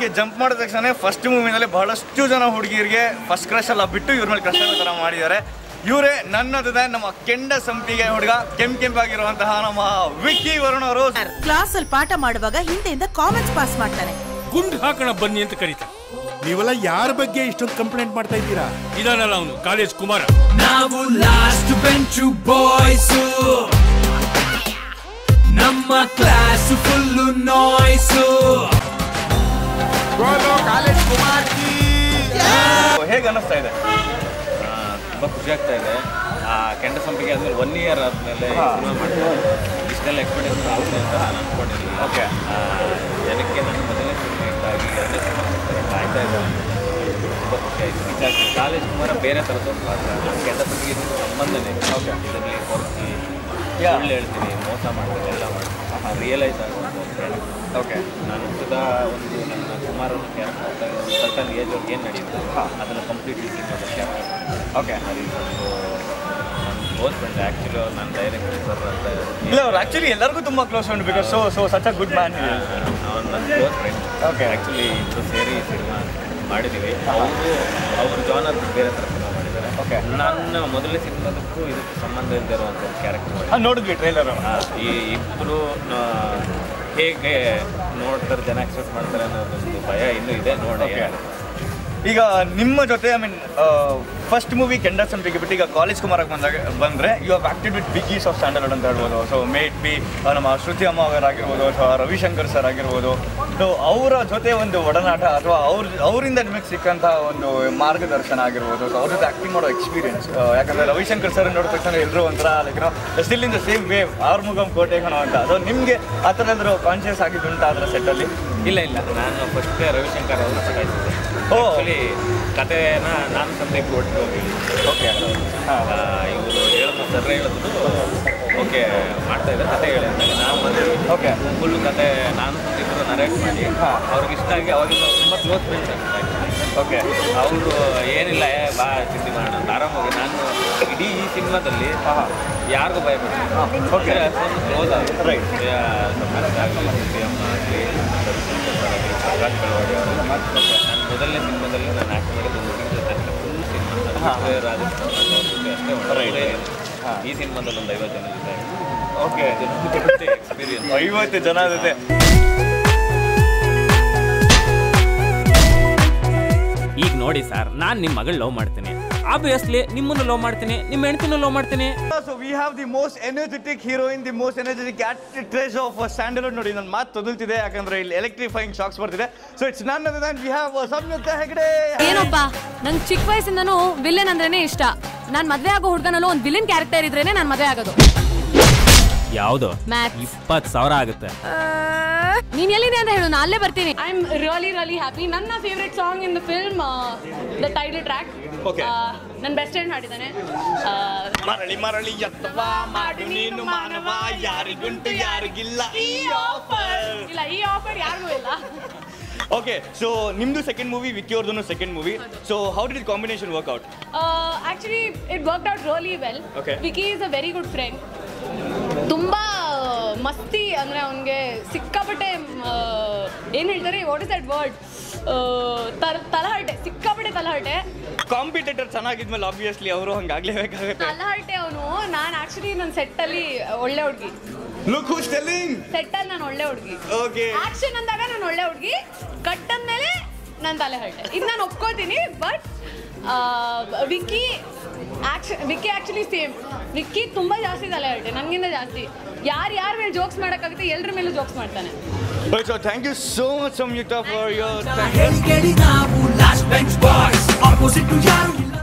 ಹಿಂಗೆ ಜಂಪ್ ಮಾಡಿದ ತಕ್ಷಣ ಫಸ್ಟ್ ಮೂವಿನಲ್ಲಿ ಬಹಳಷ್ಟು ಜನ ಹುಡುಗಿಯರಿಗೆ ಫಸ್ಟ್ ಕ್ರಶ್ ಎಲ್ಲ ಬಿಟ್ಟು ಇವ್ರ ಮೇಲೆ ಕ್ರಶ್ ಆಗೋ ಥರ ಮಾಡಿದ್ದಾರೆ. ಇವರೇ ನನ್ನದೇ ನಮ್ಮ ಕೆಂಡ ಸಂಪಿಗೆ ಹುಡುಗ ಕೆಂಪಾಗಿರುವಂತಹ ನಮ್ಮ ವಿಕ್ಕಿ ವರುಣ್ ಅವರು. ಕ್ಲಾಸ್ ಅಲ್ಲಿ ಪಾಠ ಮಾಡುವಾಗ ಹಿಂದೆಯಿಂದ ಕಾಮೆಂಟ್ಸ್ ಪಾಸ್ ಮಾಡ್ತಾನೆ. ಗುಂಡ್ ಹಾಕೋಣ ಬನ್ನಿ ಅಂತ ಕರೀತಾರೆ. ನೀವೆಲ್ಲ ಯಾರ ಬಗ್ಗೆ ಇಷ್ಟೊಂದು ಕಂಪ್ಲೇಂಟ್ ಮಾಡ್ತಾ ಇದ್ದೀರಾ? ಇದಾನಲ್ಲ ಅವನು ಕಾಲೇಜ್ ಕುಮಾರ. ನಾವು ಲಾಸ್ಟ್ ಬೆಂಚ್ ಬಾಯ್ಸ್, ನಮ್ಮ class full noise. College Kumar ಹೇಗೆ ಅನ್ನಿಸ್ತಾ ಇದೆ? ತುಂಬ ಖುಷಿ ಆಗ್ತಾ ಇದೆ. ಕೆಂಡ ಸಂಪಿಗೆ ಆದ್ಮೇಲೆ 1 year ಆದಮೇಲೆ ಸಿನಿಮಾ ಮಾಡ್ತಾರೆ. ಇಷ್ಟೆಲ್ಲ ಎಕ್ಸ್ಪೀರಿಯನ್ಸ್ ಆಗುತ್ತೆ ಅಂತ ನಾನು ಅಂದ್ಕೊಂಡಿರಲಿಲ್ಲ. ಓಕೆ, ಜನಕ್ಕೆ ನನ್ನ ಮೊದಲನೇ ಸಿನಿಮಾ ಇದ್ದಾಗಿ ಎರಡನೇ ಸಿನಿಮಾ ಕಾಯ್ತಾ ಇದ್ದಾರೆ. ತುಂಬ ಖುಷಿ ಆಯಿತು. ಇದಾಗಿ ಕಾಲೇಜ್ ಕುಮಾರ ಬೇರೆ ಥರದ ಒಂದು ಪಾತ್ರ. ಕೆಂಡ ಸಂಪಿಗೆ ಸಂಬಂಧನೇ. ಓಕೆ, ಇದರಲ್ಲಿ ಕೊರಸಿ ಸುಳ್ಳು ಹೇಳ್ತೀನಿ, ಮೋಸ ಮಾಡ್ತೀನಿ, ಎಲ್ಲ ಮಾಡ್ತೀನಿ, ರಿಯಲೈಸ್ ಆಗುತ್ತೆ. ಓಕೆ, ನಾನು ಸುಧಾ ಒಂದು ನನ್ನ ಕುಮಾರನ ಕ್ಯಾರೆಕ್ಟರ್ ಸರ್ಟನ್ ಏಜ್ ಅವ್ರಿಗೆ ಏನು ನಡೆಯುತ್ತೆ ಅದನ್ನು ಕಂಪ್ಲೀಟ್ಲಿ ಸಿನಿಮಾದ ಕ್ಯಾರೆಕ್ಟರ್. ಓಕೆ, ಅದು ಒಂದು ನನ್ನ ಕ್ಲೋಸ್ ಫ್ರೆಂಡ್. ಆ್ಯಕ್ಚುಲಿ ಅವ್ರು ನನ್ನ ಡೈರೆಕ್ಟರ್ ಸರ್ ಅಂತ ಇಲ್ಲ, ಅವ್ರು ಆ್ಯಕ್ಚುಲಿ ಎಲ್ಲರಿಗೂ ತುಂಬ close friend, because so such a good man. ಅವ್ನು ನನ್ನ ಕ್ಲೋಸ್ ಫ್ರೆಂಡ್. ಓಕೆ, ಆ್ಯಕ್ಚುಲಿ ಇಬ್ಬರು ಸೇರಿ ಸಿನಿಮಾ ಮಾಡಿದ್ದೀವಿ. ಅವರು ಜಾನರ್ ಬೇರೆ ಥರ ಸಿನಿಮಾ ಮಾಡಿದ್ದಾರೆ. ಓಕೆ, ನನ್ನ ಮೊದಲನೇ ಸಿನಿಮಾದಕ್ಕೂ ಇದಕ್ಕೂ ಸಂಬಂಧ ಇಲ್ಲದೆ ಇರುವಂಥ ಒಂದು ಕ್ಯಾರೆಕ್ಟರ್ ಮಾಡಿ ನೋಡಿದ್ವಿ ಟ್ರೈಲರ್. ಈ ಇಬ್ಬರು ಹೇಗೆ ನೋಡ್ತಾರೆ, ಜನ ಎಕ್ಸ್ಪೆಕ್ಟ್ ಮಾಡ್ತಾರೆ ಅನ್ನೋದೊಂದು ಭಯ ಇನ್ನೂ ಇದೆ. ನೋಡಿ, ಈಗ ನಿಮ್ಮ ಜೊತೆ ಐ ಮೀನ್ ಫಸ್ಟ್ ಮೂವಿ ಕೆಂಡ ಸಂಪಿಗೆ ಬಿಟ್ಟು ಈಗ ಕಾಲೇಜ್ ಕುಮಾರಕ್ಕೆ ಬಂದರೆ you have acted with biggies of standard ಅಂತ ಹೇಳ್ಬೋದು. ಸೊ ಮೇಟ್ ಬಿ ನಮ್ಮ ಶ್ರುತಿ ಅಮ್ಮ ಅವರಾಗಿರ್ಬೋದು ಅಥವಾ ರವಿಶಂಕರ್ ಸರ್ ಆಗಿರ್ಬೋದು. ಸೊ ಅವರ ಜೊತೆ ಒಂದು ಒಡನಾಟ ಅಥವಾ ಅವರಿಂದ ನಿಮಗೆ ಸಿಕ್ಕಂಥ ಒಂದು ಮಾರ್ಗದರ್ಶನ ಆಗಿರ್ಬೋದು. ಸೊ ಅವ್ರ ಜೊತೆ ಆ್ಯಕ್ಟಿಂಗ್ ಮಾಡೋ ಎಕ್ಸ್ಪೀರಿಯನ್ಸ್, ಯಾಕಂದರೆ ರವಿಶಂಕರ್ ಸರ್ ನೋಡಿದ ತಕ್ಷಣ ಎಲ್ಲರೂ ಒಂಥರ like still in the same wave Arumugam ಕೋಟೆ ಕಣೋ ಅಂತ. ಸೊ ನಿಮಗೆ ಆ ಥರ ಎಲ್ಲರೂ ಕಾನ್ಷಿಯಸ್ ಆಗಿದ್ದುಂಟ ಅದರ ಸೆಟ್ಟಲ್ಲಿ? ಇಲ್ಲ, ನಾನು ಫಸ್ಟ್ ರವಿಶಂಕರ್ ಅವ್ರನ್ನ ಪಟಾಯಿಸಿದ್ದೆ. ಆ್ಯಕ್ಚುಲಿ ಕಥೆನ ನಾನು ಸಂದೀಪ್ ಒಟ್ಟಿಗೆ ಹೋಗಿದ್ವಿ. ಓಕೆ, ಇವರು ಹೇಳಿದ್ರು, ಸರ್ ಹೇಳಿದ್ರು ಓಕೆ ಮಾಡ್ತಾ ಇದ್ದಾರೆ ಕತೆ ಹೇಳಿ ಅಂದಾಗ ನಾನು ಬಂದಿದ್ವಿ. ಓಕೆ, ಫುಲ್ ಕತೆ ನಾನು ಸಂದೀಪರು ನರೇಟ್ ಮಾಡಿ ಅವ್ರಿಗೆ ಇಷ್ಟ ಆಗಿ ಅವಾಗಿಂದ ತುಂಬ ಕ್ಲೋಸ್ ಫ್ರೆಂಡ್ಸ್ ಆಗ್ತಾರೆ. ಓಕೆ, ಅವರು ಏನಿಲ್ಲ ಬಾ ಚಿಂತೆ ಮಾಡೋಣ ಅಂತ ಆರಾಮಾಗಿ. ನಾನು ಇಡೀ ಈ ಸಿನಿಮಾದಲ್ಲಿ ಯಾರಿಗೂ ಭಯ ಪಡ್ತೀನಿ. ಓಕೆ, ಅಷ್ಟೊಂದು ಕ್ಲೋಸ್ ಆಗುತ್ತೆ. ರೈಟ್, ಪ್ರಕಾಶ್ ಕಳವಾಡಿ ಅವರು ನನ್ನ ಮೊದಲನೇ ಸಿನಿಮಾದಲ್ಲಿ ನಾನು ಆ್ಯಕ್ಟ್ ಮಾಡಿದ್ದು ಹುಡುಗಿ ಜೊತೆ ಫುಲ್ ಸಿನಿಮಾ ರಾಜಸ್ಥಾನ ಅಷ್ಟೇ ಒಳ್ಳೆ. ಈ ಸಿನಿಮಾದಲ್ಲಿ ಒಂದು 50 ಜನ ಜೊತೆ. ಓಕೆ, ಎಕ್ಸ್ಪೀರಿಯನ್ಸ್ 50 ಜನ ಜೊತೆ. ಈಗ ನೋಡಿ ಸರ್, ನಾನು ನಿಮ್ಮ ಮಗಳು ಲವ್ ಮಾಡ್ತೀನಿ, ಆಬ್ವಿಯಸ್ಲಿ ನಿಮ್ಮನ್ನು ಲವ್ ಮಾಡ್ತೀನಿ, ನಿಮ್ಮ ಹೆಂಡತಿನೂ ಲವ್ ಮಾಡ್ತೀನಿ. So we have the most energetic heroine, the most energetic actress of standard. ನೋಡಿ, ನನ್ನ ಮಾತು ತೊದಲ್ತಿದೆ ಯಾಕಂದ್ರೆ ಇಲ್ಲಿ ಎಲೆಕ್ಟ್ರಿಫೈಯಿಂಗ್ ಶಾಕ್ಸ್ ಬರ್ತಿದೆ. So it's none other than we have Samyukta Hegde. ಏನಪ್ಪ, ನಂಗೆ ಚಿಕ್ಕ ವಯಸ್ಸಿಂದನೂ ವಿಲನ್ ಅಂದ್ರೇನೆ ಇಷ್ಟ. ನಾನು ಮದ್ವೆ ಆಗೋ ಹುಡುಗನಲ್ಲೂ ಒಂದು ವಿಲನ್ ಕ್ಯಾರೆಕ್ಟರ್ ಇದ್ರೇನೆ ನಾನು ಮದ್ವೆ ಆಗೋದು. ಯಾವುದು? 20,000 ಆಗುತ್ತೆ. ನೀನ್ ಎಲ್ಲಿದೆ ಅಂತ ಹೇಳು, ನಾನು ಅಲ್ಲೇ ಬರ್ತೀನಿ. I am really happy. ನನ್ನ favourite song in the film the title track. ನನ್ನ ಬೆಸ್ಟ್ ಫ್ರೆಂಡ್ ಹಾಡಿದ್ದಾನೆ. ಮರಳಿ ಮರಳಿ ಎತ್ತವಾ ಮಾಡು ನೀನು ಮಾನವ, ಯಾರಿಗುಂಟು ಯಾರಿಗಿಲ್ಲ ಈ ಆಫರ್. ಇಲ್ಲ, ಈ ಆಫರ್ ಯಾರಿಗೂ ಇಲ್ಲ. ಓಕೆ, ಸೊ ನಿಮ್ದು ಸೆಕೆಂಡ್ ಮೂವಿ, ವಿಕ್ಕಿ ಅವ್ರದ್ದು second movie. So how did combination work out? Actually it worked out really well. Vicky is a very good friend. ತುಂಬ ಮಸ್ತಿ, ಅಂದರೆ ಅವನಿಗೆ ಸಿಕ್ಕಾಪಟ್ಟೆ ಏನು ಹೇಳ್ತಾರೆ, ವಾಟ್ ಇಸ್ ದಟ್ ವರ್ಡ್, ತಲಹರಟೆ, ಸಿಕ್ಕಾಪಟ್ಟೆ ತಲಹರಟೆ. ಕಾಂಪಿಟೇಟರ್ ಚೆನ್ನಾಗಿದ್ಮೇಲೆ ಆಬ್ವಿಯಸ್ಲಿ ಅವರು ಹಂಗಾಗ್ಲೇಬೇಕಾಗುತ್ತೆ. ತಲಹರಟೆ ಅವನು. ನಾನು ಆ್ಯಕ್ಚುಲಿ ನನ್ನ ಸೆಟ್ಟಲ್ಲಿ ಒಳ್ಳೆ ಹುಡುಗಿ. Look whose telling. ಸೆಟ್ಟಲ್ಲಿ ನಾನು ಒಳ್ಳೆ ಹುಡುಗಿ. ಓಕೆ, ಆಕ್ಷನ್ ಅಂದಾಗ ನಾನು ಒಳ್ಳೆ ಹುಡುಗಿ, ಕಟ್ ಅಂದಮೇಲೆ ನಾನು ತಲೆಹರಟೆ. ಇದು ನಾನು ಒಪ್ಕೋತೀನಿ. But Vicky actually same. Vicky ತುಂಬ ಜಾಸ್ತಿ ತಲೆಹರಟೆ, ನನಗಿಂತ ಜಾಸ್ತಿ. ಯಾರ ಮೇಲೆ ಜೋಕ್ಸ್ ಮಾಡೋಕ್ಕಾಗುತ್ತೆ, ಎಲ್ಲರ ಮೇಲೂ ಜೋಕ್ಸ್ ಮಾಡ್ತಾನೆ. So thank you so much Samyukta for your ನಾವು ಲಾಸ್ಟ್ ಬೆಂಚ್ ಬಾಯ್ಸ್, ಆಪೋಸಿಟ್ ಯಾರು ಇಲ್ಲ.